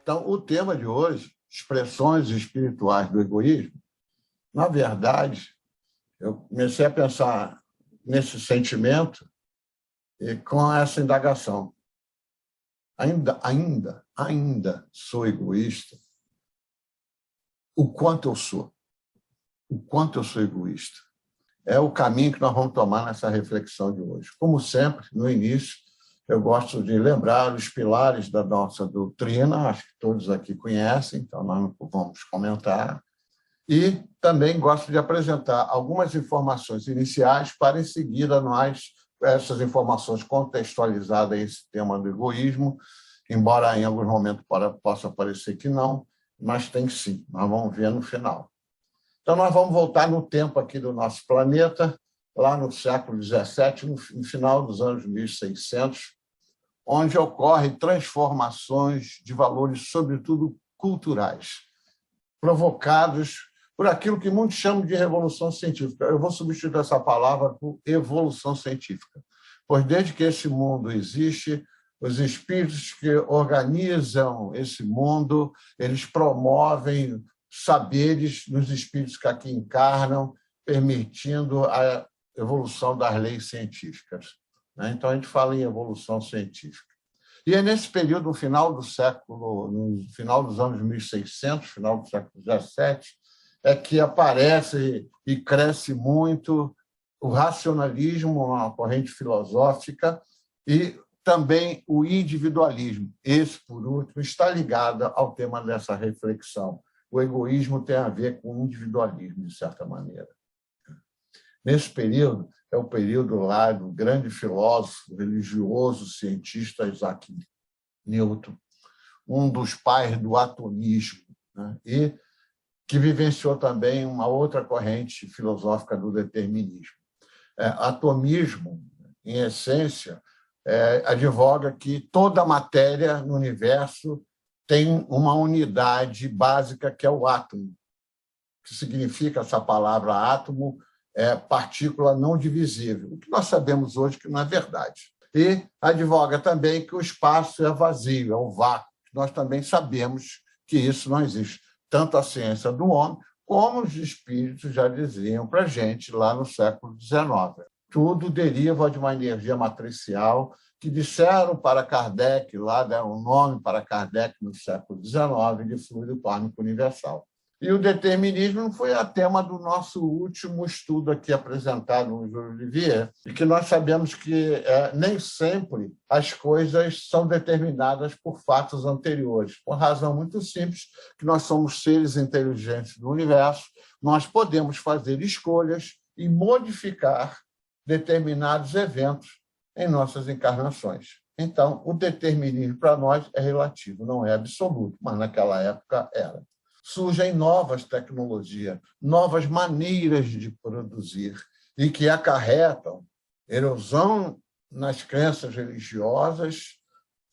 Então, o tema de hoje, expressões espirituais do egoísmo, na verdade, eu comecei a pensar nesse sentimento e com essa indagação. Ainda sou egoísta? O quanto eu sou? O quanto eu sou egoísta? É o caminho que nós vamos tomar nessa reflexão de hoje. Como sempre, no início, eu gosto de lembrar os pilares da nossa doutrina, acho que todos aqui conhecem, então nós não vamos comentar. E também gosto de apresentar algumas informações iniciais para, em seguida, nós, essas informações contextualizadas a esse tema do egoísmo, embora em alguns momentos possa parecer que não, mas tem sim, nós vamos ver no final. Então, nós vamos voltar no tempo aqui do nosso planeta, lá no século XVII, no final dos anos 1600, onde ocorrem transformações de valores, sobretudo culturais, provocados por aquilo que muitos chamam de revolução científica. Eu vou substituir essa palavra por evolução científica, pois desde que esse mundo existe, os espíritos que organizam esse mundo, eles promovem saberes nos espíritos que aqui encarnam, permitindo a evolução das leis científicas. Então, a gente fala em evolução científica. E é nesse período, no final dos anos 1600, final do século XVII, é que aparece e cresce muito o racionalismo, uma corrente filosófica, e também o individualismo. Esse, por último, está ligado ao tema dessa reflexão. O egoísmo tem a ver com o individualismo, de certa maneira. Nesse período, é o período lá do grande filósofo, religioso, cientista Isaac Newton, um dos pais do atomismo, né? E que vivenciou também uma outra corrente filosófica do determinismo. Atomismo, em essência, advoga que toda matéria no universo tem uma unidade básica, que é o átomo. O que significa essa palavra átomo? É partícula não divisível, o que nós sabemos hoje que não é verdade. E advoga também que o espaço é vazio, é um vácuo. Nós também sabemos que isso não existe. Tanto a ciência do homem, como os espíritos já diziam para a gente lá no século XIX. Tudo deriva de uma energia matricial que disseram para Kardec, lá deram um nome para Kardec no século XIX, de fluido kármico universal. E o determinismo não foi a tema do nosso último estudo aqui apresentado no Júlio Olivier, e que nós sabemos que nem sempre as coisas são determinadas por fatos anteriores, por razão muito simples, que nós somos seres inteligentes do universo, nós podemos fazer escolhas e modificar determinados eventos em nossas encarnações. Então, o determinismo para nós é relativo, não é absoluto, mas naquela época era. Surgem novas tecnologias, novas maneiras de produzir e que acarretam erosão nas crenças religiosas,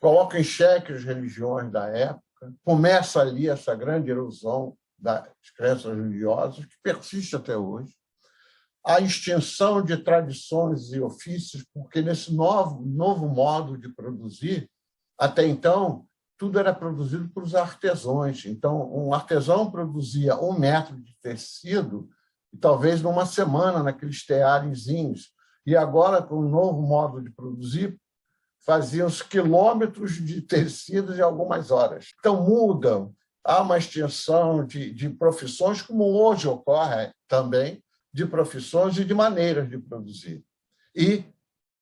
colocam em xeque as religiões da época, começa ali essa grande erosão das crenças religiosas, que persiste até hoje, a extinção de tradições e ofícios, porque nesse novo modo de produzir, até então, tudo era produzido por artesãos. Então, um artesão produzia 1 metro de tecido, e talvez numa semana, naqueles tearezinhos. E agora, com um novo modo de produzir, faziam-se quilômetros de tecidos em algumas horas. Então, mudam. Há uma extinção de profissões, como hoje ocorre também, de profissões e de maneiras de produzir. E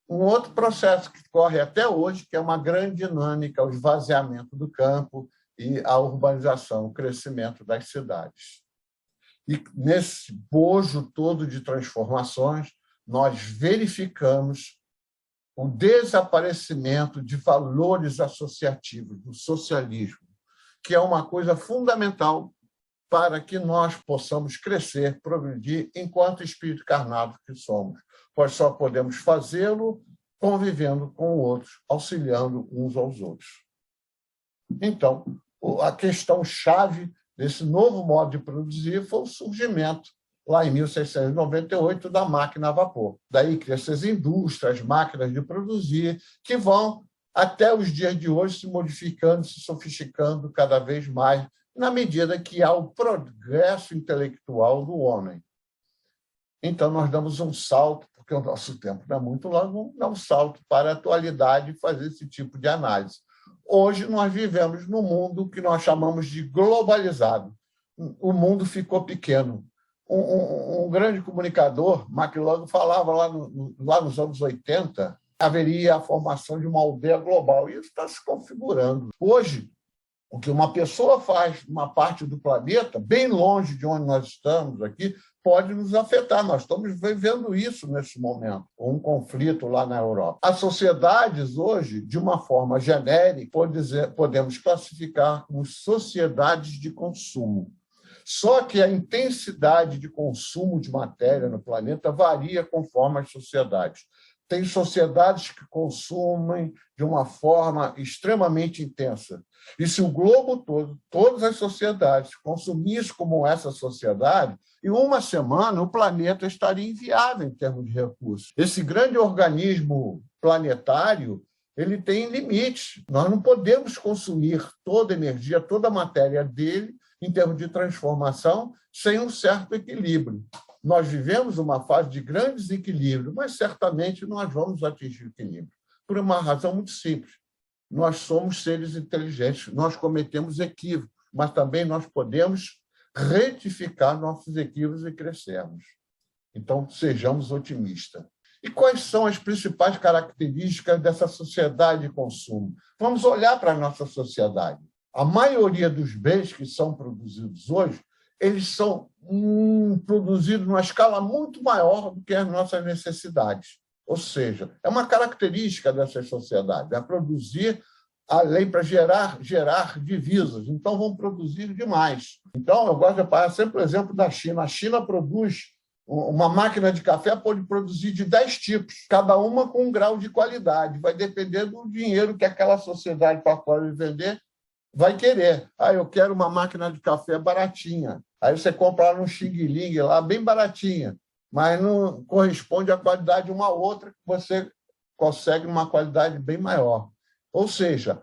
um outro processo que corre até hoje, que é uma grande dinâmica, o esvaziamento do campo e a urbanização, o crescimento das cidades. E nesse bojo todo de transformações, nós verificamos o desaparecimento de valores associativos, do socialismo, que é uma coisa fundamental para que nós possamos crescer, progredir, enquanto espírito encarnado que somos. Pois só podemos fazê-lo convivendo com outros, auxiliando uns aos outros. Então, a questão-chave desse novo modo de produzir foi o surgimento, lá em 1698, da máquina a vapor. Daí que essas indústrias, máquinas de produzir, que vão até os dias de hoje se modificando, se sofisticando cada vez mais, na medida que há o progresso intelectual do homem. Então, nós damos um salto, porque o nosso tempo não é muito longo, vamos dar um salto para a atualidade e fazer esse tipo de análise. Hoje, nós vivemos num mundo que nós chamamos de globalizado. O mundo ficou pequeno. Um grande comunicador, McLuhan, falava lá nos anos 80, haveria a formação de uma aldeia global, e isso está se configurando. Hoje, o que uma pessoa faz numa parte do planeta, bem longe de onde nós estamos aqui, pode nos afetar. Nós estamos vivendo isso nesse momento, um conflito lá na Europa. As sociedades hoje, de uma forma genérica, podemos classificar como sociedades de consumo. Só que a intensidade de consumo de matéria no planeta varia conforme as sociedades. Tem sociedades que consumem de uma forma extremamente intensa. E se o globo todo, todas as sociedades, consumissem como essa sociedade, em uma semana o planeta estaria inviável em termos de recursos. Esse grande organismo planetário, ele tem limites. Nós não podemos consumir toda a energia, toda a matéria dele, em termos de transformação, sem um certo equilíbrio. Nós vivemos uma fase de grande desequilíbrio, mas certamente nós vamos atingir o equilíbrio, por uma razão muito simples. Nós somos seres inteligentes, nós cometemos equívocos, mas também nós podemos retificar nossos equívocos e crescermos. Então, sejamos otimistas. E quais são as principais características dessa sociedade de consumo? Vamos olhar para a nossa sociedade. A maioria dos bens que são produzidos hoje, eles são produzidos numa escala muito maior do que as nossas necessidades. Ou seja, é uma característica dessas sociedades, é produzir além para gerar divisas. Então, vão produzir demais. Então, eu gosto de parar sempre o exemplo da China. A China produz, uma máquina de café pode produzir de 10 tipos, cada uma com um grau de qualidade. Vai depender do dinheiro que aquela sociedade para fora de vender vai querer. Eu quero uma máquina de café baratinha. Aí você compra lá no Xing Ling, lá bem baratinha, mas não corresponde à qualidade de uma outra que você consegue uma qualidade bem maior. Ou seja,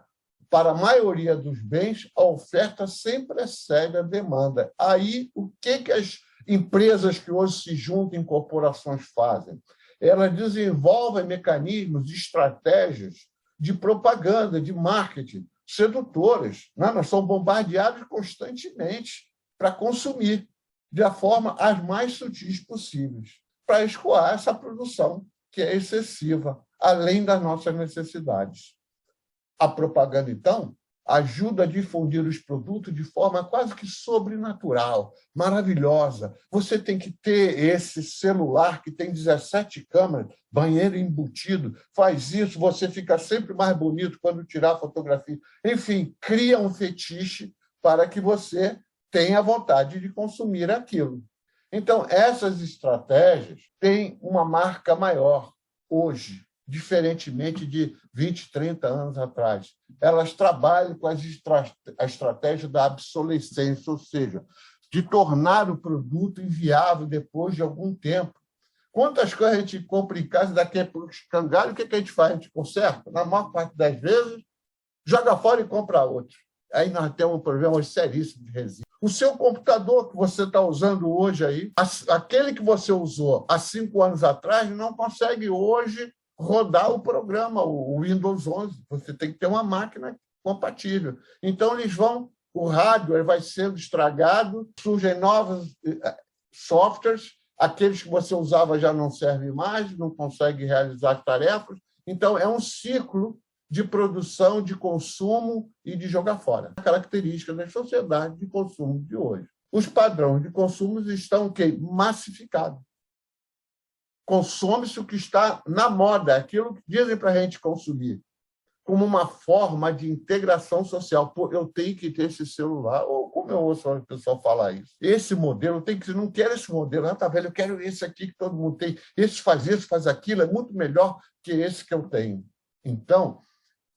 para a maioria dos bens, a oferta sempre excede a demanda. Aí, o que as empresas que hoje se juntam em corporações fazem? Elas desenvolvem mecanismos, estratégias de propaganda, de marketing, sedutoras. Nós somos bombardeados constantemente para consumir de a forma as mais sutis possíveis, para escoar essa produção que é excessiva, além das nossas necessidades. A propaganda, então, ajuda a difundir os produtos de forma quase que sobrenatural, maravilhosa. Você tem que ter esse celular que tem 17 câmeras, banheiro embutido, faz isso, você fica sempre mais bonito quando tirar a fotografia. Enfim, cria um fetiche para que você tenha vontade de consumir aquilo. Então, essas estratégias têm uma marca maior hoje, diferentemente de 20, 30 anos atrás. Elas trabalham com a estratégia da obsolescência, ou seja, de tornar o produto inviável depois de algum tempo. Quantas coisas a gente compra em casa daqui a pouco escangalho, o que a gente faz? A gente conserta? Na maior parte das vezes, joga fora e compra outro. Aí nós temos um problema seríssimo de resíduo. O seu computador que você está usando hoje aí, aquele que você usou há 5 anos atrás, não consegue hoje rodar o programa, o Windows 11. Você tem que ter uma máquina compatível. Então, o hardware vai sendo estragado, surgem novos softwares, aqueles que você usava já não servem mais, não consegue realizar as tarefas. Então, é um ciclo de produção, de consumo e de jogar fora. A característica da sociedade de consumo de hoje. Os padrões de consumo estão massificados. Consome-se o que está na moda, aquilo que dizem para a gente consumir, como uma forma de integração social. Pô, eu tenho que ter esse celular, ou como eu ouço o pessoal falar isso. Esse modelo, eu tenho que não quero esse modelo, tá velho, eu quero esse aqui que todo mundo tem. Esse faz isso, faz aquilo, é muito melhor que esse que eu tenho. Então,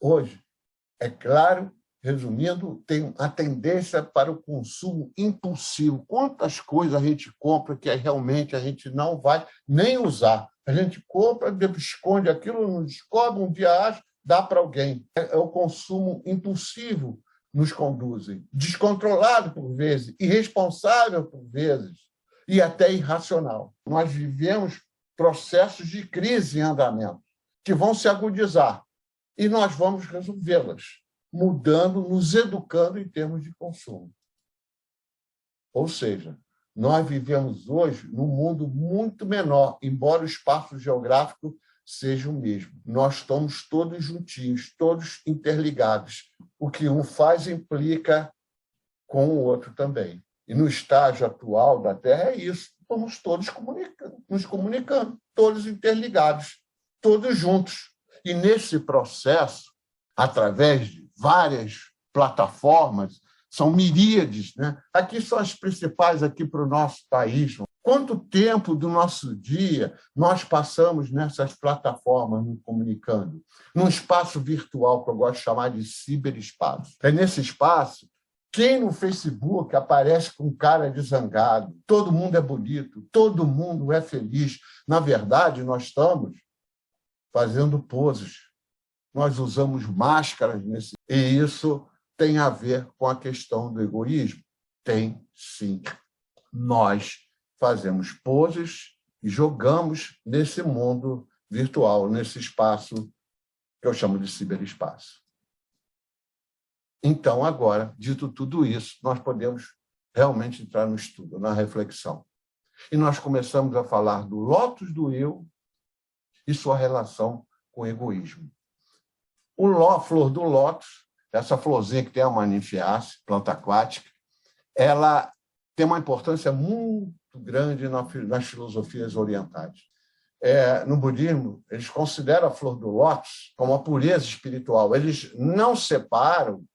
hoje, é claro, resumindo, tem a tendência para o consumo impulsivo. Quantas coisas a gente compra que realmente a gente não vai nem usar? A gente compra, esconde aquilo, não descobre, um dia acha, dá para alguém. É o consumo impulsivo nos conduzem, descontrolado por vezes, irresponsável por vezes e até irracional. Nós vivemos processos de crise em andamento que vão se agudizar e nós vamos resolvê-las, mudando, nos educando em termos de consumo. Ou seja, nós vivemos hoje num mundo muito menor, embora o espaço geográfico seja o mesmo. Nós estamos todos juntinhos, todos interligados. O que um faz implica com o outro também. E no estágio atual da Terra é isso. Estamos todos nos comunicando, todos interligados, todos juntos. E nesse processo, através de várias plataformas, são miríades, né? Aqui são as principais aqui para o nosso país. Quanto tempo do nosso dia nós passamos nessas plataformas nos comunicando? Num espaço virtual, que eu gosto de chamar de ciberespaço. É nesse espaço, quem no Facebook aparece com cara de zangado? Todo mundo é bonito, todo mundo é feliz. Na verdade, nós estamos fazendo poses. Nós usamos máscaras nesse... E isso tem a ver com a questão do egoísmo? Tem, sim. Nós fazemos poses e jogamos nesse mundo virtual, nesse espaço que eu chamo de ciberespaço. Então, agora, dito tudo isso, nós podemos realmente entrar no estudo, na reflexão. E nós começamos a falar do lótus do eu e sua relação com o egoísmo. A flor do lótus, essa florzinha que tem a Manifiace, planta aquática, ela tem uma importância muito grande nas filosofias orientais. No budismo, eles consideram a flor do lótus como uma pureza espiritual. Eles não separam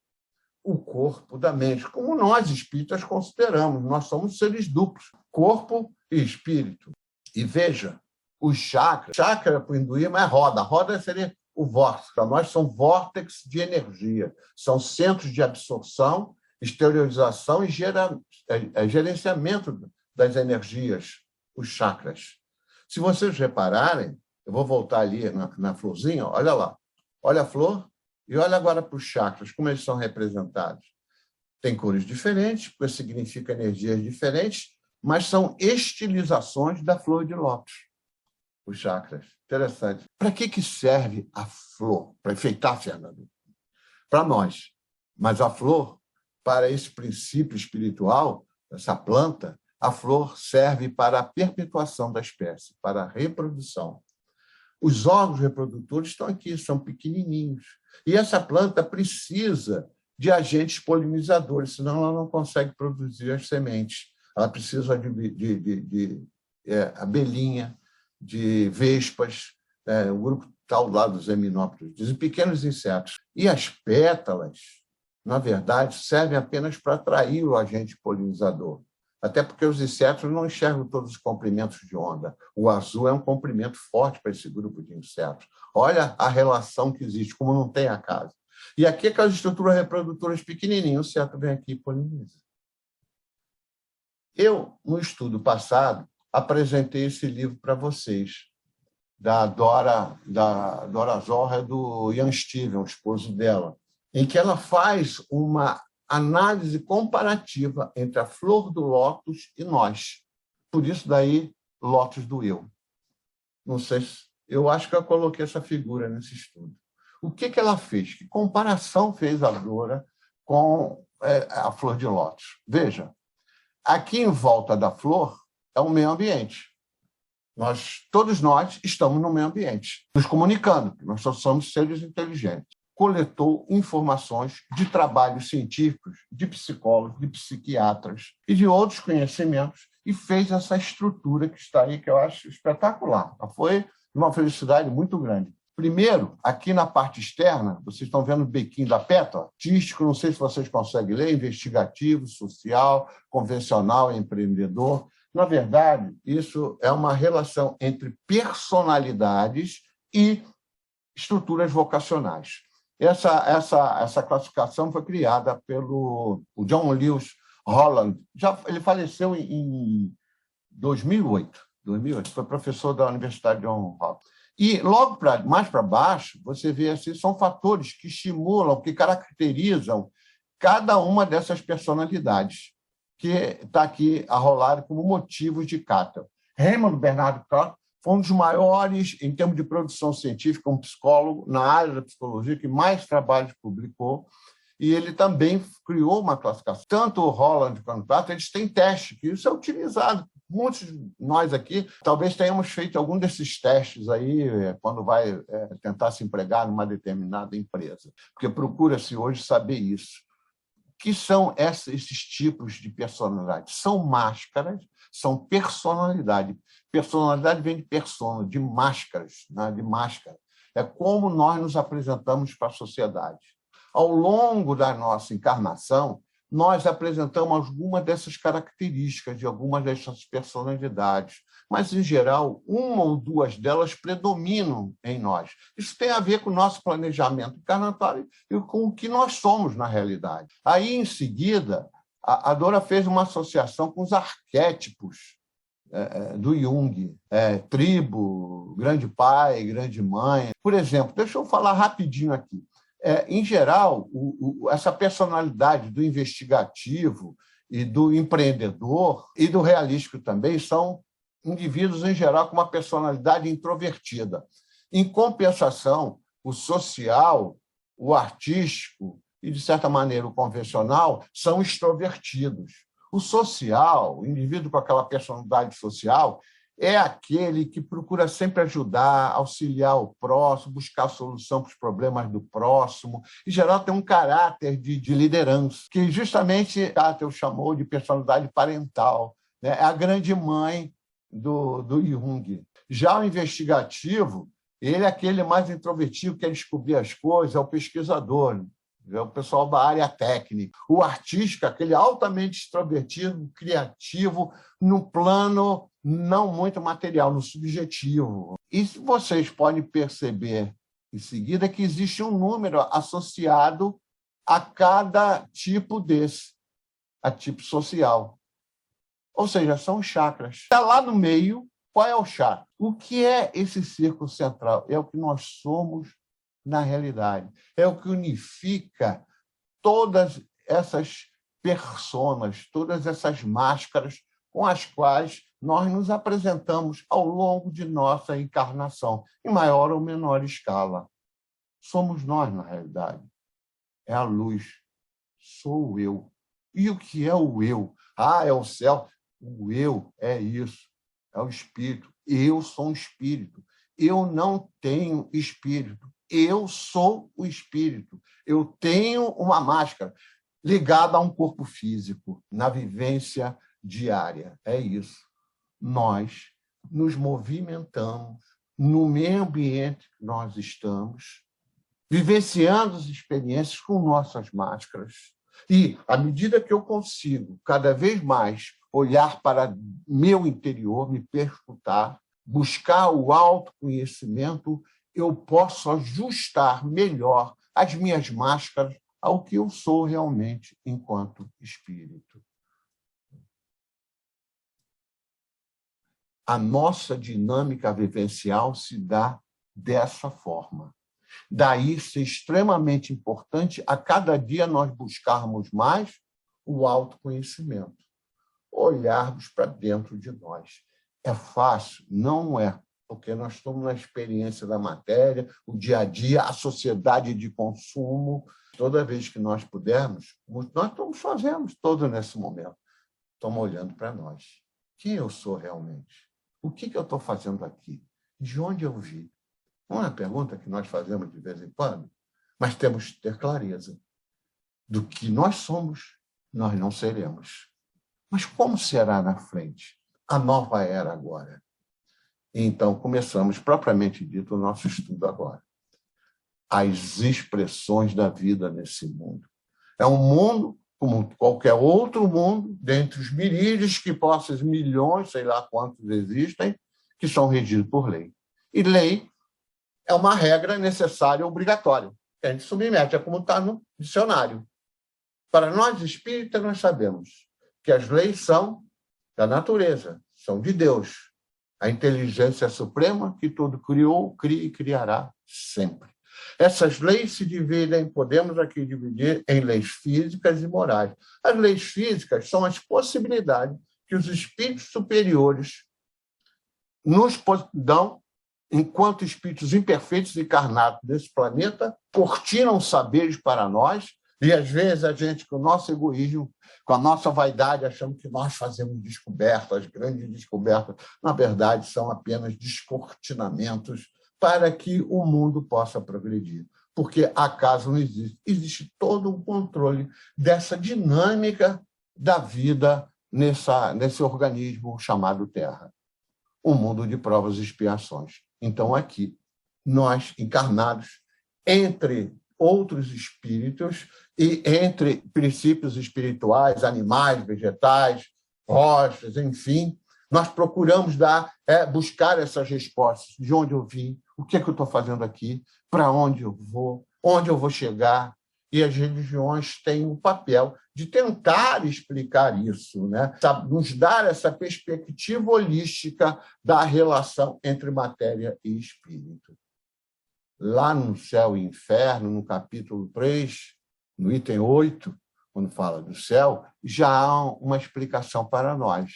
o corpo da mente, como nós espíritas consideramos. Nós somos seres duplos, corpo e espírito. E veja, os chakras, chakra para o hinduísmo é roda. A roda seria o vórtice. Para nós são vórtices de energia, são centros de absorção, exteriorização e gerenciamento das energias, os chakras. Se vocês repararem, eu vou voltar ali na florzinha, olha lá, olha a flor e olha agora para os chakras, como eles são representados. Tem cores diferentes, porque significa energias diferentes, mas são estilizações da flor de lótus, os chakras. Interessante. Para que serve a flor? Para enfeitar, Fernando? Para nós. Mas a flor, para esse princípio espiritual, essa planta, a flor serve para a perpetuação da espécie, para a reprodução. Os órgãos reprodutores estão aqui, são pequenininhos. E essa planta precisa de agentes polinizadores, senão ela não consegue produzir as sementes. Ela precisa de abelhinha, de vespas, o grupo tal lá dos eminópteros, de pequenos insetos. E as pétalas, na verdade, servem apenas para atrair o agente polinizador. Até porque os insetos não enxergam todos os comprimentos de onda. O azul é um comprimento forte para esse grupo de insetos. Olha a relação que existe, como não tem a casa. E aqui, aquelas estruturas reprodutoras pequenininhas, o inseto vem aqui e poliniza. Eu, no estudo passado, apresentei esse livro para vocês, da Dora Zorra e do Ian Steven, o esposo dela, em que ela faz uma análise comparativa entre a flor do lótus e nós. Por isso, daí, lótus do eu. Não sei se... Eu acho que eu coloquei essa figura nesse estudo. O que ela fez? Que comparação fez a Dora com a flor de lótus? Veja, aqui em volta da flor é o meio ambiente. Todos nós estamos no meio ambiente, nos comunicando, nós só somos seres inteligentes. Coletou informações de trabalhos científicos, de psicólogos, de psiquiatras e de outros conhecimentos e fez essa estrutura que está aí, que eu acho espetacular. Foi uma felicidade muito grande. Primeiro, aqui na parte externa, vocês estão vendo o bequinho da pétala, artístico, não sei se vocês conseguem ler, investigativo, social, convencional, empreendedor. Na verdade, isso é uma relação entre personalidades e estruturas vocacionais. Essa classificação foi criada pelo John Lewis Holland. Ele faleceu em 2008. Foi professor da Universidade John Hopkins. E logo mais para baixo, você vê assim, são fatores que estimulam, que caracterizam cada uma dessas personalidades, que está aqui a rolar como motivos de Cattell. Raymond Bernard Cattell foi um dos maiores, em termos de produção científica, um psicólogo na área da psicologia que mais trabalhos publicou, e ele também criou uma classificação. Tanto o Holland quanto o Cattell, eles têm teste, que isso é utilizado. Muitos de nós aqui talvez tenhamos feito algum desses testes aí quando vai tentar se empregar numa determinada empresa, porque procura-se hoje saber isso. O que são esses tipos de personalidade? São máscaras, são personalidade. Personalidade vem de persona, de máscaras, né? De máscara. É como nós nos apresentamos para a sociedade. Ao longo da nossa encarnação, nós apresentamos algumas dessas características de algumas dessas personalidades, mas, em geral, uma ou duas delas predominam em nós. Isso tem a ver com o nosso planejamento encarnatório e com o que nós somos na realidade. Aí, em seguida, a Dora fez uma associação com os arquétipos do Jung, tribo, grande pai, grande mãe. Por exemplo, deixa eu falar rapidinho aqui. Em geral, essa personalidade do investigativo e do empreendedor e do realístico também são indivíduos, em geral, com uma personalidade introvertida. Em compensação, o social, o artístico e, de certa maneira, o convencional são extrovertidos. O social, o indivíduo com aquela personalidade social, é aquele que procura sempre ajudar, auxiliar o próximo, buscar solução para os problemas do próximo. Em geral, tem um caráter de liderança, que justamente Cattell chamou de personalidade parental. Né? É a grande mãe do Jung. Já o investigativo, ele é aquele mais introvertido, que quer descobrir as coisas, é o pesquisador, é o pessoal da área técnica. O artístico, aquele altamente extrovertido, criativo, no plano não muito material, no subjetivo. E vocês podem perceber em seguida que existe um número associado a cada tipo desse, a tipo social. Ou seja, são os chakras. Está lá no meio, qual é o chakra? O que é esse círculo central? É o que nós somos na realidade. É o que unifica todas essas personas, todas essas máscaras com as quais nós nos apresentamos ao longo de nossa encarnação, em maior ou menor escala. Somos nós, na realidade. É a luz. Sou o eu. E o que é o eu? É o céu. O eu é isso. É o espírito. Eu sou um espírito. Eu não tenho espírito. Eu sou o espírito. Eu tenho uma máscara ligada a um corpo físico, na vivência diária. É isso. Nós nos movimentamos no meio ambiente que nós estamos, vivenciando as experiências com nossas máscaras. E, à medida que eu consigo cada vez mais olhar para meu interior, me perscrutar, buscar o autoconhecimento, eu posso ajustar melhor as minhas máscaras ao que eu sou realmente enquanto espírito. A nossa dinâmica vivencial se dá dessa forma. Daí ser extremamente importante a cada dia nós buscarmos mais o autoconhecimento, olharmos para dentro de nós. É fácil? Não é, porque nós estamos na experiência da matéria, o dia a dia, a sociedade de consumo. Toda vez que nós pudermos, nós estamos fazendo todo nesse momento. Estamos olhando para nós. Quem eu sou realmente? O que eu estou fazendo aqui? De onde eu vim? Não é uma pergunta que nós fazemos de vez em quando, mas temos que ter clareza do que nós somos, nós não seremos. Mas como será na frente? A nova era agora. Então, começamos, propriamente dito, o nosso estudo agora. As expressões da vida nesse mundo. É um mundo, como qualquer outro mundo, dentre os miríades que possam, milhões, sei lá quantos existem, que são regidos por lei. E lei é uma regra necessária e obrigatória, que a gente submete, é como está no dicionário. Para nós espíritas, nós sabemos que as leis são da natureza, são de Deus. A inteligência suprema que tudo criou, cria e criará sempre. Essas leis se dividem, podemos aqui dividir em leis físicas e morais. As leis físicas são as possibilidades que os espíritos superiores nos dão enquanto espíritos imperfeitos encarnados nesse planeta, cortinam saberes para nós, e às vezes a gente, com o nosso egoísmo, com a nossa vaidade, achamos que nós fazemos descobertas, grandes descobertas. Na verdade, são apenas descortinamentos para que o mundo possa progredir. Porque acaso não existe. Existe todo um controle dessa dinâmica da vida nesse organismo chamado Terra. Um mundo de provas e expiações. Então, aqui, nós, encarnados, entre outros espíritos e entre princípios espirituais, animais, vegetais, rochas, enfim, nós procuramos buscar essas respostas. De onde eu vim? O que é que eu estou fazendo aqui? Para onde eu vou chegar? E as religiões têm o papel de tentar explicar isso, né? Nos dar essa perspectiva holística da relação entre matéria e espírito. Lá no Céu e Inferno, no capítulo 3, no item 8, quando fala do céu, já há uma explicação para nós.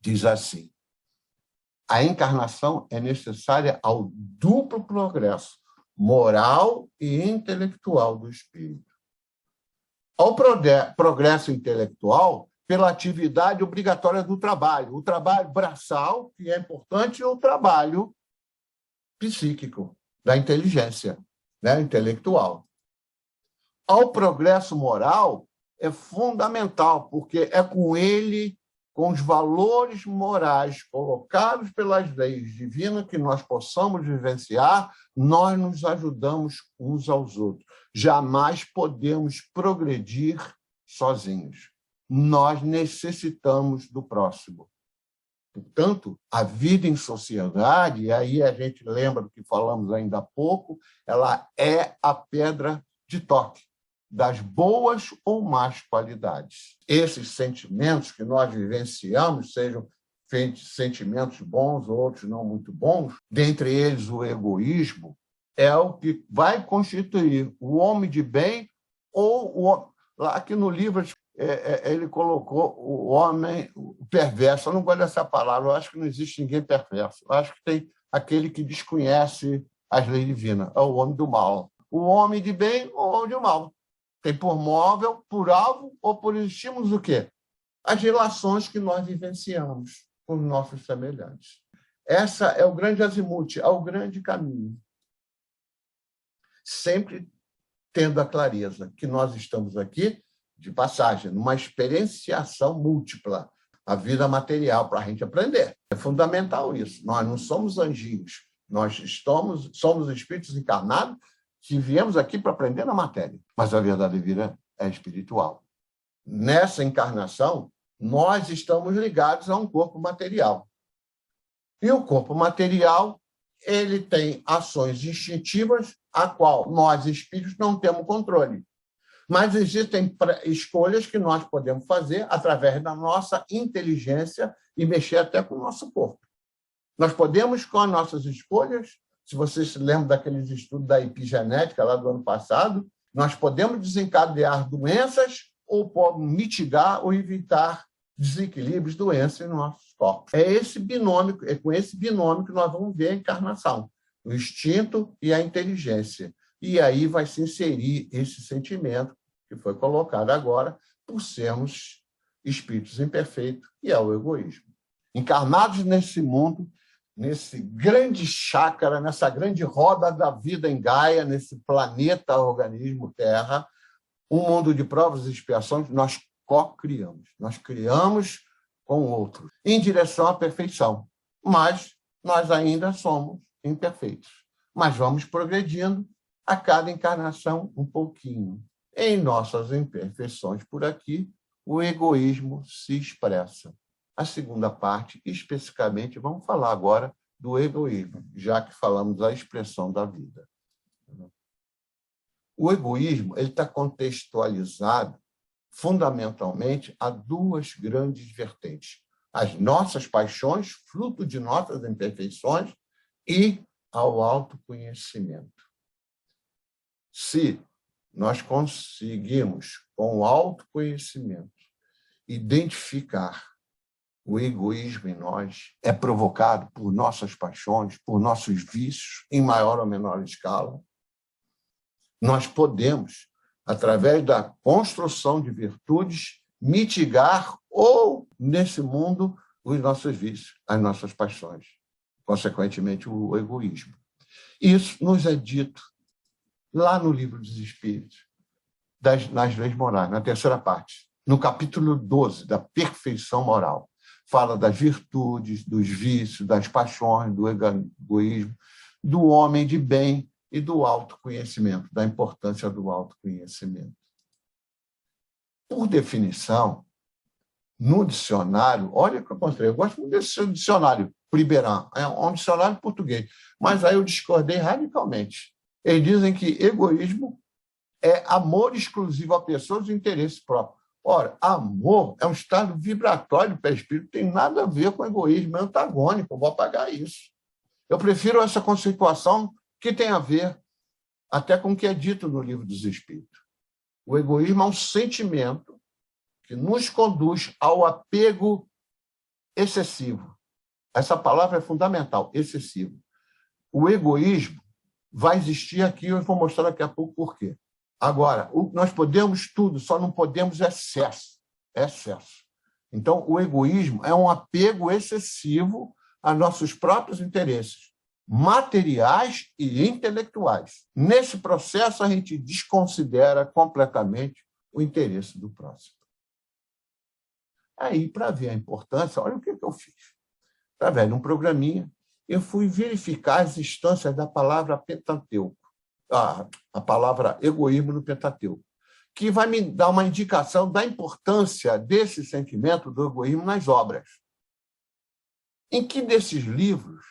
Diz assim: a encarnação é necessária ao duplo progresso moral e intelectual do espírito. Ao progresso intelectual, pela atividade obrigatória do trabalho, o trabalho braçal, que é importante, e o trabalho psíquico, da inteligência, né, intelectual. Ao progresso moral, é fundamental, porque é com ele, com os valores morais colocados pelas leis divinas que nós possamos vivenciar, nós nos ajudamos uns aos outros. Jamais podemos progredir sozinhos. Nós necessitamos do próximo. Portanto, a vida em sociedade, e aí a gente lembra do que falamos ainda há pouco, ela é a pedra de toque das boas ou más qualidades. Esses sentimentos que nós vivenciamos, sejam sentimentos bons ou outros não muito bons, dentre eles o egoísmo, é o que vai constituir o homem de bem ou lá aqui no livro ele colocou o homem perverso. Eu não gosto dessa palavra, eu acho que não existe ninguém perverso. Eu acho que tem aquele que desconhece as leis divinas, é o homem do mal. O homem de bem ou o homem de mal. Tem por móvel, por alvo ou por estímulos o quê? As relações que nós vivenciamos com os nossos semelhantes. Essa é o grande azimuth, é o grande caminho. Sempre tendo a clareza que nós estamos aqui, de passagem, numa experienciação múltipla, a vida material, para a gente aprender. É fundamental isso. Nós não somos anjinhos, nós somos espíritos encarnados que viemos aqui para aprender na matéria, mas a verdadeira vida é espiritual. Nessa encarnação, nós estamos ligados a um corpo material. E o corpo material, ele tem ações instintivas, a qual nós, espíritos, não temos controle. Mas existem escolhas que nós podemos fazer através da nossa inteligência e mexer até com o nosso corpo. Nós podemos, com as nossas escolhas, se vocês se lembram daqueles estudos da epigenética lá do ano passado, nós podemos desencadear doenças ou podemos mitigar ou evitar desequilíbrios, doenças em nossos corpos. É com esse binômio que nós vamos ver a encarnação, o instinto e a inteligência. E aí vai se inserir esse sentimento que foi colocado agora por sermos espíritos imperfeitos, e é o egoísmo. Encarnados nesse mundo, nesse grande chácara, nessa grande roda da vida em Gaia, nesse planeta organismo Terra, um mundo de provas e expiações, nós co-criamos. Nós criamos com o outro, em direção à perfeição. Mas nós ainda somos imperfeitos. Mas vamos progredindo a cada encarnação um pouquinho. Em nossas imperfeições por aqui, o egoísmo se expressa. A segunda parte, especificamente, vamos falar agora do egoísmo, já que falamos da expressão da vida. O egoísmo está contextualizado fundamentalmente a duas grandes vertentes. às nossas paixões, fruto de nossas imperfeições, e ao autoconhecimento. Se nós conseguimos, com o autoconhecimento, identificar o egoísmo em nós, é provocado por nossas paixões, por nossos vícios, em maior ou menor escala, nós podemos, através da construção de virtudes, mitigar ou, nesse mundo, os nossos vícios, as nossas paixões, consequentemente, o egoísmo. Isso nos é dito lá no Livro dos Espíritos, nas leis morais, na terceira parte, no capítulo 12, da perfeição moral. Fala das virtudes, dos vícios, das paixões, do egoísmo, do homem de bem e do autoconhecimento, da importância do autoconhecimento. Por definição, no dicionário, olha o que eu encontrei, eu gosto muito desse dicionário, Priberan, é um dicionário português, mas aí eu discordei radicalmente. Eles dizem que egoísmo é amor exclusivo a pessoas e interesse próprio. Ora, amor é um estado vibratório para o espírito, tem nada a ver com egoísmo, é antagônico, eu vou apagar isso. Eu prefiro essa conceituação que tem a ver até com o que é dito no Livro dos Espíritos. O egoísmo é um sentimento que nos conduz ao apego excessivo. Essa palavra é fundamental, excessivo. O egoísmo vai existir aqui, eu vou mostrar daqui a pouco por quê. Agora, nós podemos tudo, só não podemos excesso. Excesso. Então, o egoísmo é um apego excessivo a nossos próprios interesses, materiais e intelectuais. Nesse processo, a gente desconsidera completamente o interesse do próximo. Aí, para ver a importância, olha o que eu fiz. Através de um programinha, eu fui verificar as instâncias da palavra Pentateuco, a palavra egoísmo no Pentateuco, que vai me dar uma indicação da importância desse sentimento do egoísmo nas obras. Em que desses livros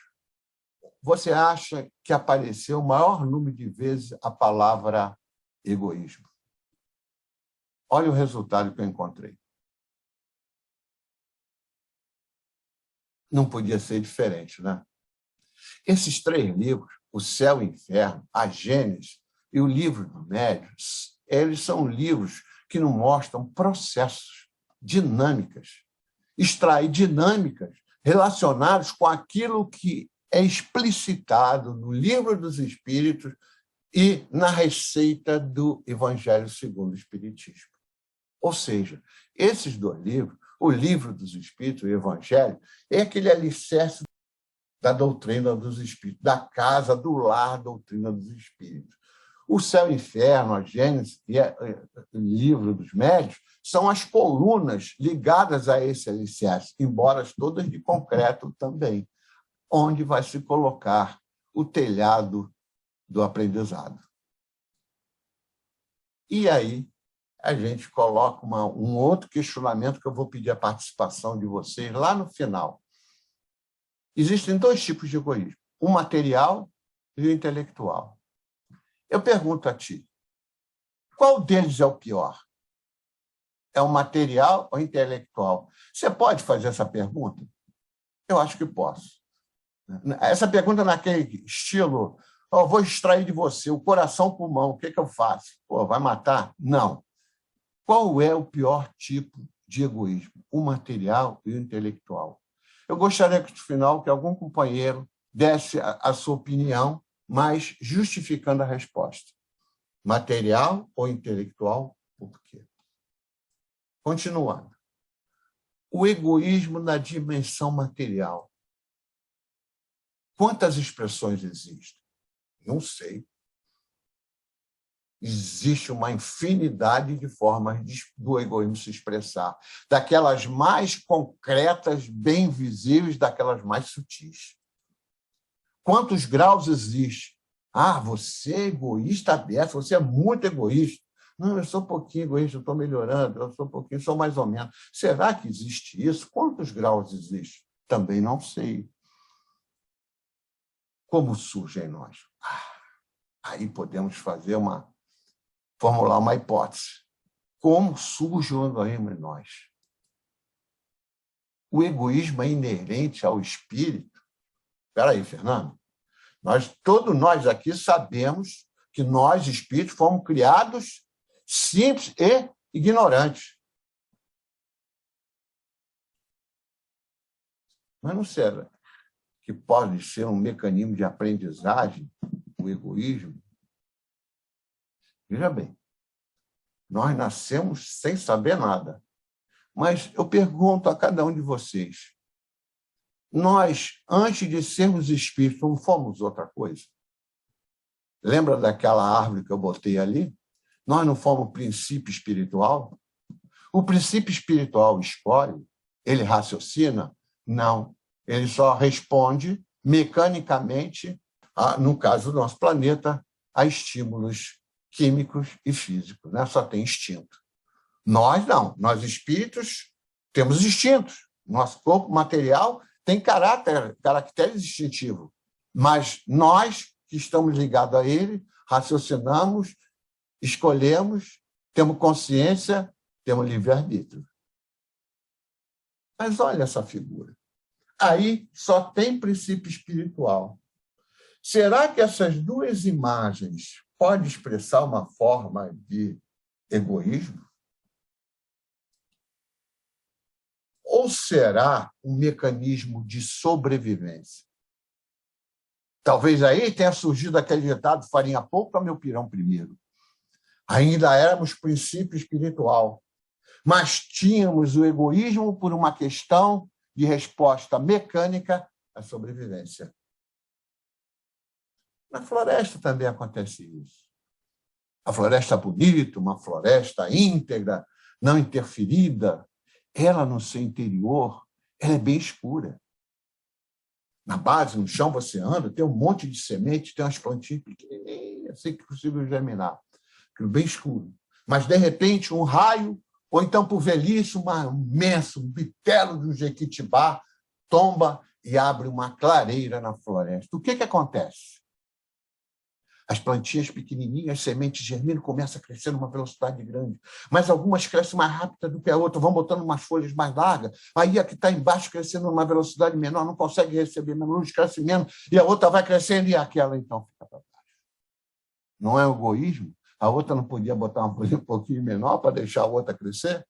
você acha que apareceu o maior número de vezes a palavra egoísmo? Olha o resultado que eu encontrei. Não podia ser diferente, né? Esses 3 livros, O Céu e o Inferno, a Gênesis e o Livro do Médiuno, eles são livros que nos mostram processos, dinâmicas, dinâmicas relacionadas com aquilo que é explicitado no Livro dos Espíritos e na receita do Evangelho segundo o Espiritismo. Ou seja, esses 2 livros, o Livro dos Espíritos e o Evangelho, é aquele alicerce da doutrina dos espíritos, da casa, do lar, doutrina dos espíritos. O Céu e o Inferno, a Gênesis e o Livro dos Médiuns são as colunas ligadas a esse alicerce, embora todas de concreto também, onde vai se colocar o telhado do aprendizado. E aí a gente coloca um outro questionamento que eu vou pedir a participação de vocês lá no final. Existem 2 tipos de egoísmo, o material e o intelectual. Eu pergunto a ti, qual deles é o pior? É o material ou o intelectual? Você pode fazer essa pergunta? Eu acho que posso. Essa pergunta naquele estilo, vou extrair de você o coração, pulmão, o que eu faço? Vai matar? Não. Qual é o pior tipo de egoísmo? O material e o intelectual. Eu gostaria que, no final, que algum companheiro desse a sua opinião, mas justificando a resposta. Material ou intelectual? Por quê? Continuando. O egoísmo na dimensão material. Quantas expressões existem? Não sei. Existe uma infinidade de formas do egoísmo se expressar, daquelas mais concretas, bem visíveis, daquelas mais sutis. Quantos graus existem? Você é egoísta aberto, você é muito egoísta. Não, eu sou um pouquinho egoísta, eu estou melhorando, eu sou um pouquinho, sou mais ou menos. Será que existe isso? Quantos graus existem? Também não sei. Como surge em nós? Aí podemos formular uma hipótese. Como surge o egoísmo em nós? O egoísmo é inerente ao espírito. Espera aí, Fernando. Todos nós aqui sabemos que nós, espíritos, fomos criados simples e ignorantes. Mas não será que pode ser um mecanismo de aprendizagem, o egoísmo? Veja bem, nós nascemos sem saber nada. Mas eu pergunto a cada um de vocês, nós, antes de sermos espíritos, não fomos outra coisa? Lembra daquela árvore que eu botei ali? Nós não fomos princípio espiritual? O princípio espiritual escolhe? Ele raciocina? Não. Ele só responde mecanicamente, no caso do nosso planeta, a estímulos químicos e físicos, né? Só tem instinto. Nós não. Nós, espíritos, temos instintos. Nosso corpo material tem caracteres instintivos. Mas nós, que estamos ligados a ele, raciocinamos, escolhemos, temos consciência, temos livre-arbítrio. Mas olha essa figura. Aí só tem princípio espiritual. Será que essas duas imagens podem expressar uma forma de egoísmo? Ou será um mecanismo de sobrevivência? Talvez aí tenha surgido aquele ditado, farinha pouca, meu pirão primeiro. Ainda éramos princípio espiritual, mas tínhamos o egoísmo por uma questão de resposta mecânica à sobrevivência. Na floresta também acontece isso. A floresta bonita, uma floresta íntegra, não interferida, ela no seu interior, ela é bem escura. Na base, no chão, você anda, tem um monte de semente, tem umas plantinhas pequenininhas, assim que é possível germinar. Aquilo bem escuro. Mas, de repente, um raio, ou então, por velhice, um imenso bitelo de um jequitibá tomba e abre uma clareira na floresta. O que acontece? As plantinhas pequenininhas, as sementes germinam, começam a crescer numa velocidade grande. Mas algumas crescem mais rápido do que a outra, vão botando umas folhas mais largas. Aí a que está embaixo crescendo numa velocidade menor, não consegue receber menos luz, cresce menos, e a outra vai crescendo e aquela então fica para baixo. Não é egoísmo? A outra não podia botar uma folha um pouquinho menor para deixar a outra crescer?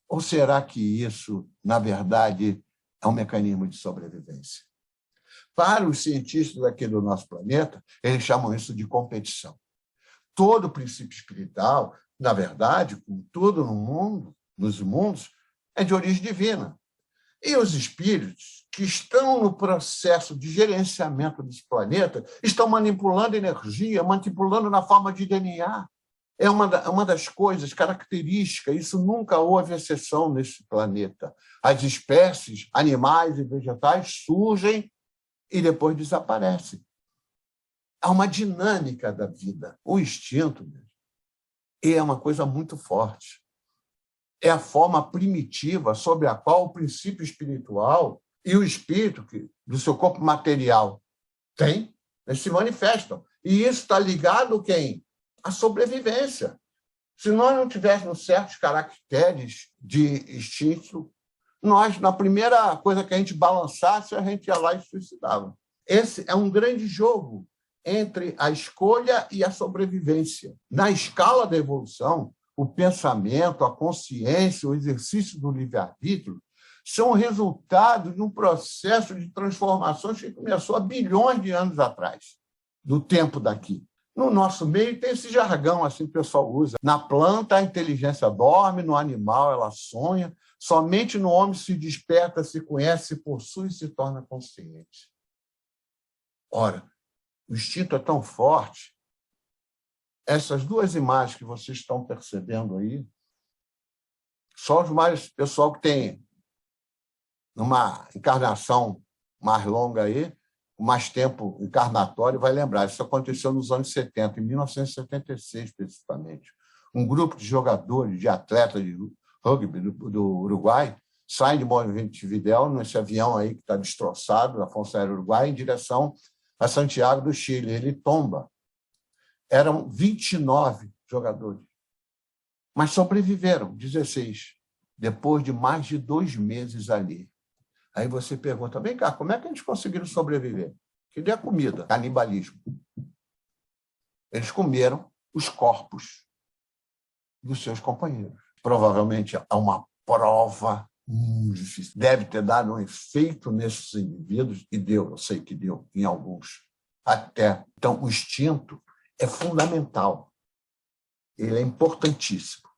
Ou será que isso, na verdade, é um mecanismo de sobrevivência? Para os cientistas aqui do nosso planeta, eles chamam isso de competição. Todo princípio espiritual, na verdade, como tudo no mundo, nos mundos, é de origem divina. E os espíritos que estão no processo de gerenciamento desse planeta estão manipulando energia, manipulando na forma de DNA. É uma das coisas características, isso nunca houve exceção nesse planeta. As espécies animais e vegetais surgem e depois desaparece. Há uma dinâmica da vida. O instinto é uma coisa muito forte. É a forma primitiva sobre a qual o princípio espiritual e o espírito do seu corpo material tem, eles se manifestam. E isso está ligado a quem? À sobrevivência. Se nós não tivéssemos certos caracteres de instinto, nós, na primeira coisa que a gente balançasse, a gente ia lá e suicidava. Esse é um grande jogo entre a escolha e a sobrevivência. Na escala da evolução, o pensamento, a consciência, o exercício do livre-arbítrio são resultado de um processo de transformações que começou há bilhões de anos atrás, do tempo daqui. No nosso meio tem esse jargão assim que o pessoal usa. Na planta, a inteligência dorme, no animal, ela sonha. Somente no homem se desperta, se conhece, se possui e se torna consciente. Ora, o instinto é tão forte. Essas duas imagens que vocês estão percebendo aí, só os mais pessoal que tem numa encarnação mais longa aí, mais tempo encarnatório, vai lembrar. Isso aconteceu nos anos 70, em 1976, especificamente. Um grupo de jogadores, de atletas de rugby do Uruguai, sai de Montevidéu, nesse avião aí que está destroçado, da Força Aérea Uruguai, em direção a Santiago do Chile. Ele tomba. Eram 29 jogadores, mas sobreviveram 16. depois de mais de 2 meses ali. Aí você pergunta, vem cá, como é que eles conseguiram sobreviver? Cadê a comida? Canibalismo. Eles comeram os corpos dos seus companheiros. Provavelmente há uma prova difícil. Deve ter dado um efeito nesses indivíduos, e deu, eu sei que deu em alguns. Até. Então, o instinto é fundamental. Ele é importantíssimo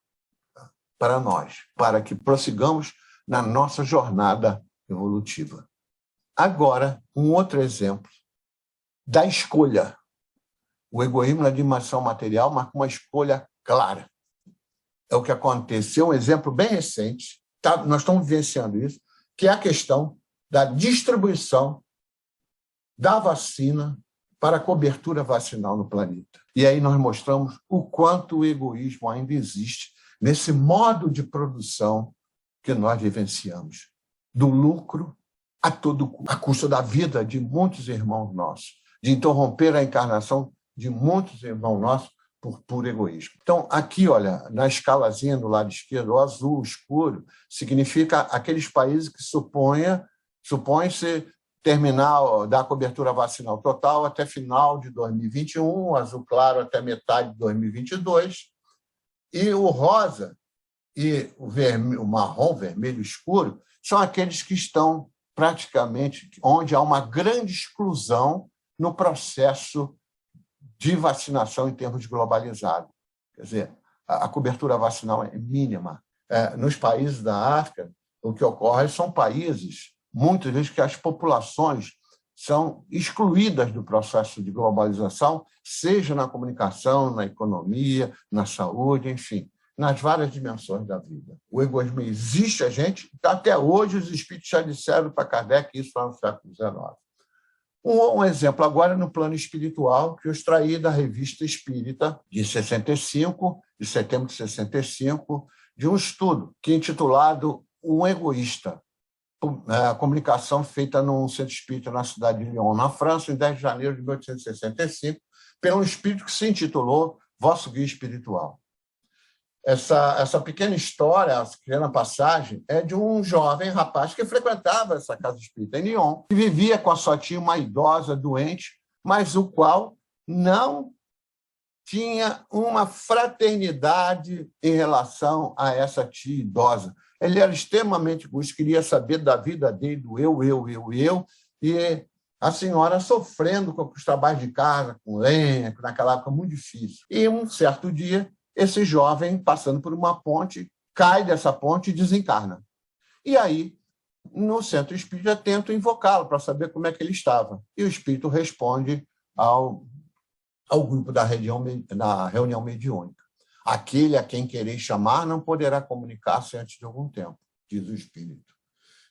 para nós, para que prossigamos na nossa jornada evolutiva. Agora, um outro exemplo da escolha. O egoísmo na dimensão material marca uma escolha clara. É o que aconteceu, um exemplo bem recente, nós estamos vivenciando isso, que é a questão da distribuição da vacina para a cobertura vacinal no planeta. E aí nós mostramos o quanto o egoísmo ainda existe nesse modo de produção que nós vivenciamos, do lucro a custo da vida de muitos irmãos nossos, de interromper a encarnação de muitos irmãos nossos por puro egoísmo. Então, aqui, olha, na escalazinha do lado esquerdo, o azul escuro significa aqueles países que supõe-se terminar da cobertura vacinal total até final de 2021, o azul claro até metade de 2022, e o rosa e o marrom, vermelho escuro, são aqueles que estão praticamente onde há uma grande exclusão no processo de vacinação em termos de globalizado. Quer dizer, a cobertura vacinal é mínima. Nos países da África, o que ocorre são países, muitas vezes, que as populações são excluídas do processo de globalização, seja na comunicação, na economia, na saúde, enfim, nas várias dimensões da vida. O egoísmo existe, a gente, até hoje os espíritos já disseram para Kardec isso lá no século XIX. Um exemplo agora no plano espiritual, que eu extraí da Revista Espírita, de 65, de setembro de 65, de um estudo que é intitulado Um Egoísta, a comunicação feita num centro espírita na cidade de Lyon, na França, em 10 de janeiro de 1865, pelo espírito que se intitulou Vosso Guia Espiritual. Essa pequena história, essa pequena passagem, é de um jovem rapaz que frequentava essa casa espírita em Lyon, que vivia com a sua tia, uma idosa doente, mas o qual não tinha uma fraternidade em relação a essa tia idosa. Ele era extremamente egoísta, queria saber da vida dele, do eu, e a senhora sofrendo com os trabalhos de casa, com lenha, que naquela época muito difícil. E um certo dia, esse jovem, passando por uma ponte, cai dessa ponte e desencarna. E aí, no centro espírita, tento invocá-lo para saber como é que ele estava. E o espírito responde ao grupo da reunião mediúnica. Aquele a quem quereis chamar não poderá comunicar-se antes de algum tempo, diz o espírito.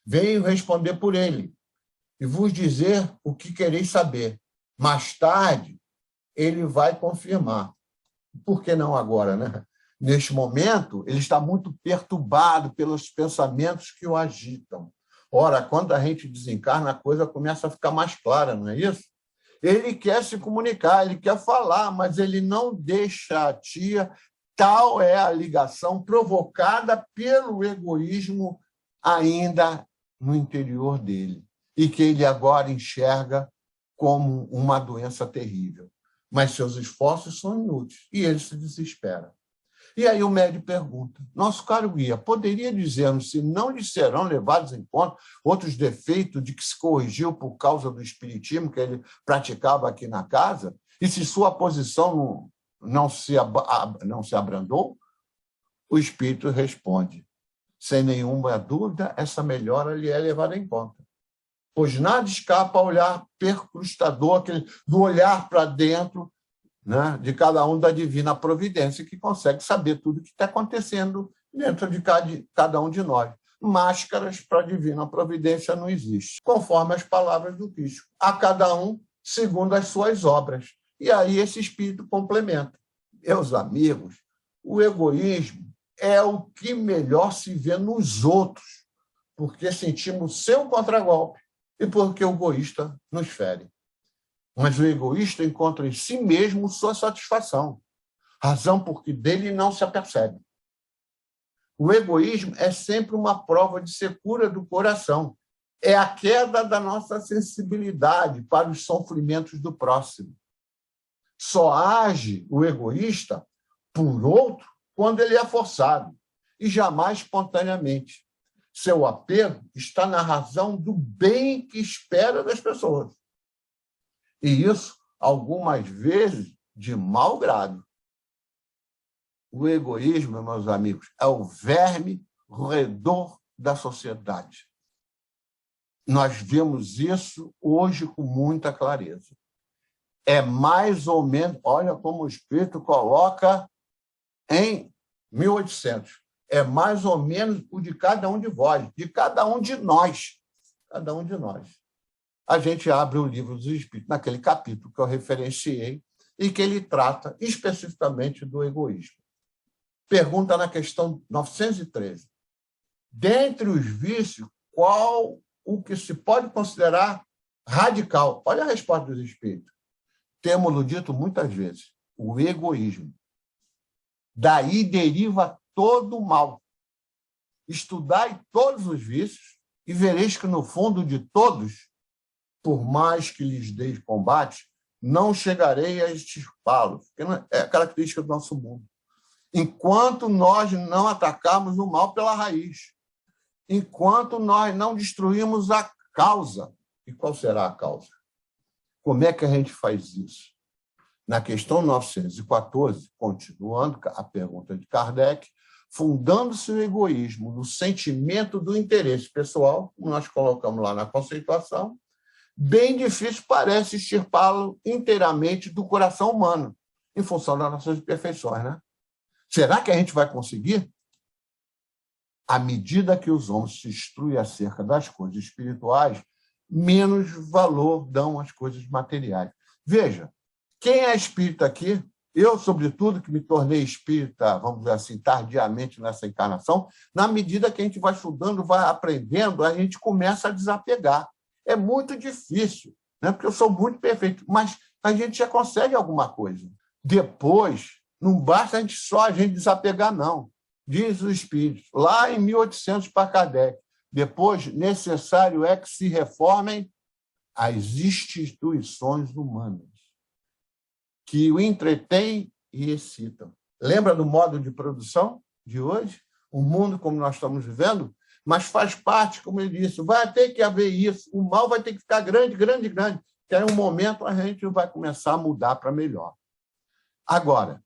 Venho responder por ele e vos dizer o que quereis saber. Mais tarde, ele vai confirmar. Por que não agora, né? Neste momento, ele está muito perturbado pelos pensamentos que o agitam. Ora, quando a gente desencarna, a coisa começa a ficar mais clara, não é isso? Ele quer se comunicar, ele quer falar, mas ele não deixa a tia. Tal é a ligação provocada pelo egoísmo ainda no interior dele, e que ele agora enxerga como uma doença terrível. Mas seus esforços são inúteis, e ele se desespera. E aí o médium pergunta, nosso caro guia, poderia dizer-nos se não lhe serão levados em conta outros defeitos de que se corrigiu por causa do espiritismo que ele praticava aqui na casa? E se sua posição não se abrandou? O espírito responde, sem nenhuma dúvida, essa melhora lhe é levada em conta. Pois nada escapa ao olhar percrustador, do olhar para dentro, né, de cada um da divina providência, que consegue saber tudo o que está acontecendo dentro de cada um de nós. Máscaras para a divina providência não existem, conforme as palavras do Cristo. A cada um segundo as suas obras. E aí esse espírito complementa. Meus amigos, o egoísmo é o que melhor se vê nos outros, porque sentimos seu contragolpe e porque o egoísta nos fere. Mas o egoísta encontra em si mesmo sua satisfação, razão porque dele não se apercebe. O egoísmo é sempre uma prova de secura do coração. É a queda da nossa sensibilidade para os sofrimentos do próximo. Só age o egoísta por outro quando ele é forçado, e jamais espontaneamente. Seu apego está na razão do bem que espera das pessoas. E isso, algumas vezes, de mau grado. O egoísmo, meus amigos, é o verme roedor da sociedade. Nós vemos isso hoje com muita clareza. É mais ou menos, olha como o Espírito coloca em 1800, é mais ou menos o de cada um de vós, de cada um de nós. Cada um de nós. A gente abre o livro dos Espíritos, naquele capítulo que eu referenciei, e que ele trata especificamente do egoísmo. Pergunta na questão 913. Dentre os vícios, qual o que se pode considerar radical? Olha a resposta dos Espíritos. Temos dito muitas vezes, o egoísmo. Daí deriva todo o mal. Estudai todos os vícios e vereis que, no fundo de todos, por mais que lhes deis combate, não chegarei a extirpá-los, porque é a característica do nosso mundo. Enquanto nós não atacarmos o mal pela raiz, enquanto nós não destruímos a causa. E qual será a causa? Como é que a gente faz isso? Na questão 914, continuando a pergunta de Kardec, fundando-se o egoísmo no sentimento do interesse pessoal, nós colocamos lá na conceituação, bem difícil parece extirpá-lo inteiramente do coração humano, em função das nossas imperfeições, né? Será que a gente vai conseguir? À medida que os homens se instruem acerca das coisas espirituais, menos valor dão às coisas materiais. Veja, quem é espírita aqui, eu, sobretudo, que me tornei espírita, vamos dizer assim, tardiamente nessa encarnação, na medida que a gente vai estudando, vai aprendendo, a gente começa a desapegar. É muito difícil, né? Porque eu sou muito perfeito, mas a gente já consegue alguma coisa. Depois, não basta a gente desapegar, não. Diz o Espírito, lá em 1800 para Kardec. Depois, necessário é que se reformem as instituições humanas, que o entretêm e excitam. Lembra do modo de produção de hoje? O mundo como nós estamos vivendo? Mas faz parte, como ele disse, vai ter que haver isso, o mal vai ter que ficar grande, grande, grande, que aí um momento a gente vai começar a mudar para melhor. Agora,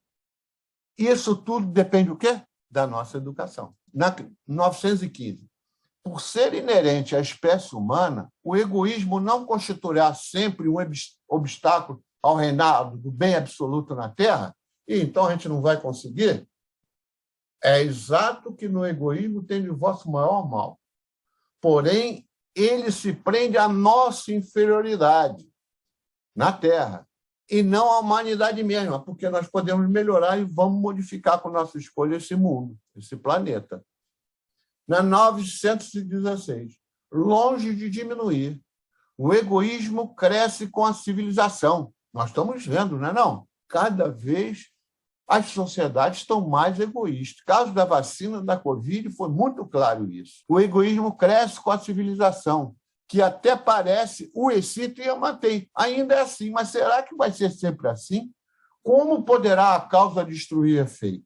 isso tudo depende do quê? Da nossa educação. Na 915, por ser inerente à espécie humana, o egoísmo não constituirá sempre um obstáculo ao reinado do bem absoluto na Terra, e então a gente não vai conseguir? É exato que no egoísmo tem o vosso maior mal. Porém, ele se prende à nossa inferioridade na Terra, e não à humanidade mesma, porque nós podemos melhorar e vamos modificar com nossa escolha esse mundo, esse planeta. Na 916, longe de diminuir, o egoísmo cresce com a civilização. Nós estamos vendo, não é não? Cada vez as sociedades estão mais egoístas. O caso da vacina da Covid foi muito claro isso. O egoísmo cresce com a civilização, que até parece o excita e a mantém. Ainda é assim, mas será que vai ser sempre assim? Como poderá a causa destruir efeito?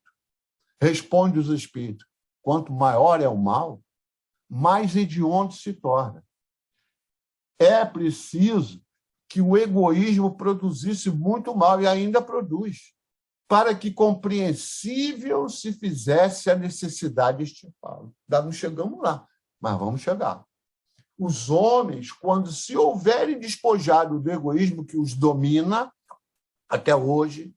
Responde os espíritos, quanto maior é o mal, mais hediondo se torna. É preciso que o egoísmo produzisse muito mal, e ainda produz, para que compreensível se fizesse a necessidade de extirpá-lo. Ainda não chegamos lá, mas vamos chegar. Os homens, quando se houverem despojado do egoísmo que os domina, até hoje,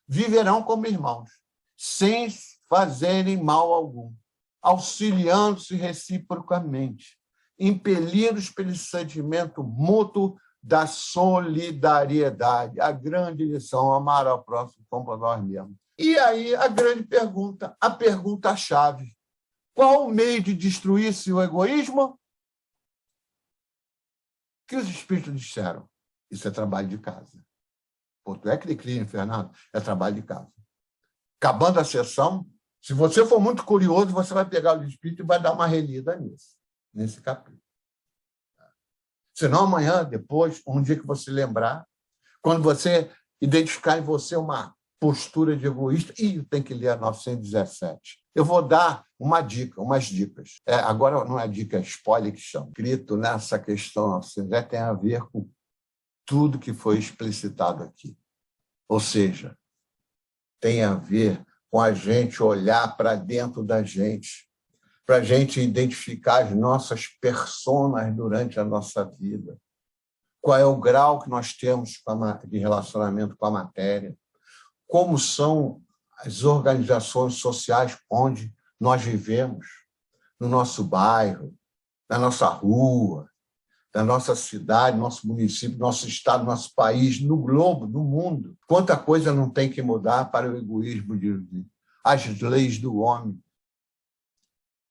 viverão como irmãos, sem fazerem mal algum, auxiliando-se reciprocamente, impelidos pelo sentimento mútuo da solidariedade. A grande lição, amar ao próximo como a nós mesmos. E aí a grande pergunta, a pergunta-chave. Qual o meio de destruir-se o egoísmo? O que os espíritos disseram? Isso é trabalho de casa. Porto é cri-cri, Fernando, é trabalho de casa. Acabando a sessão, Se você for muito curioso, você vai pegar o livro espírito e vai dar uma relida nesse capítulo. Senão, amanhã, depois, um dia que você lembrar, quando você identificar em você uma postura de egoísta, tem que ler a 917. Eu vou dar uma dica, umas dicas. Agora não é dica, é spoiler que chama. Escrito nessa questão 917 tem a ver com tudo que foi explicitado aqui. Ou seja, tem a ver com a gente olhar para dentro da gente, para a gente identificar as nossas personas durante a nossa vida. Qual é o grau que nós temos de relacionamento com a matéria, como são as organizações sociais onde nós vivemos, no nosso bairro, na nossa rua, na nossa cidade, nosso município, nosso estado, nosso país, no globo, no mundo. Quanta coisa não tem que mudar para o egoísmo de as leis do homem.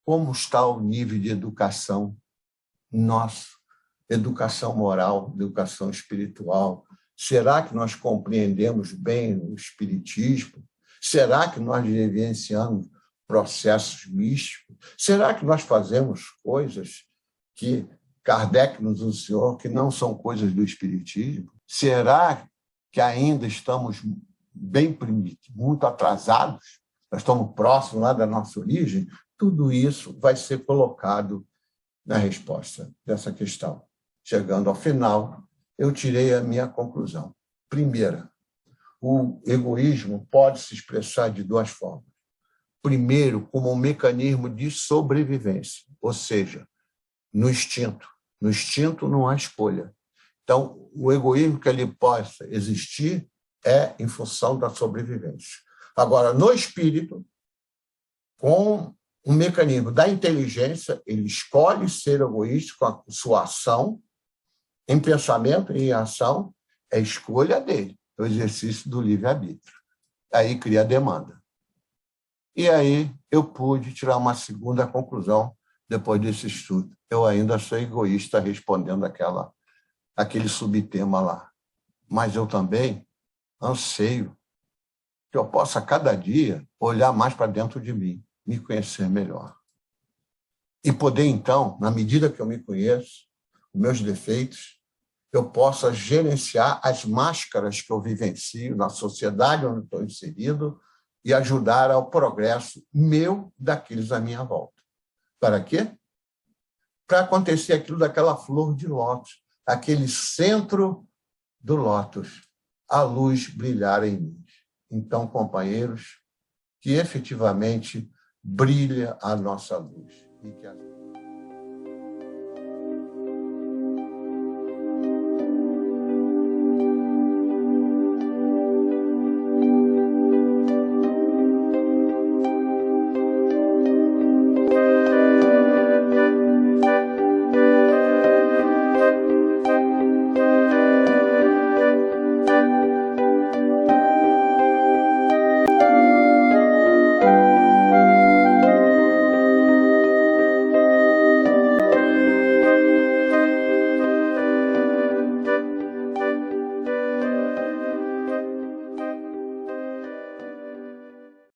Como está o nível de educação nosso? Educação moral, educação espiritual. Será que nós compreendemos bem o espiritismo? Será que nós vivenciamos processos místicos? Será que nós fazemos coisas que Kardec nos ensinou que não são coisas do espiritismo? Será que ainda estamos bem primitivos, muito atrasados? Nós estamos próximos lá da nossa origem? Tudo isso vai ser colocado na resposta dessa questão. Chegando ao final, eu tirei a minha conclusão. Primeira, o egoísmo pode se expressar de duas formas. Primeiro, como um mecanismo de sobrevivência, ou seja, no instinto. No instinto não há escolha. Então, o egoísmo que ele possa existir é em função da sobrevivência. Agora, no espírito, com um mecanismo da inteligência, ele escolhe ser egoísta com a sua ação, em pensamento e em ação, é escolha dele, é o exercício do livre-arbítrio. Aí cria a demanda. E aí eu pude tirar uma segunda conclusão depois desse estudo. Eu ainda sou egoísta respondendo aquele subtema lá. Mas eu também anseio que eu possa, cada dia, olhar mais para dentro de mim, me conhecer melhor. E poder, então, na medida que eu me conheço, os meus defeitos, eu possa gerenciar as máscaras que eu vivencio na sociedade onde estou inserido e ajudar ao progresso meu daqueles à minha volta. Para quê? Para acontecer aquilo daquela flor de lótus, aquele centro do lótus, a luz brilhar em mim. Então, companheiros, que efetivamente brilha a nossa luz. E que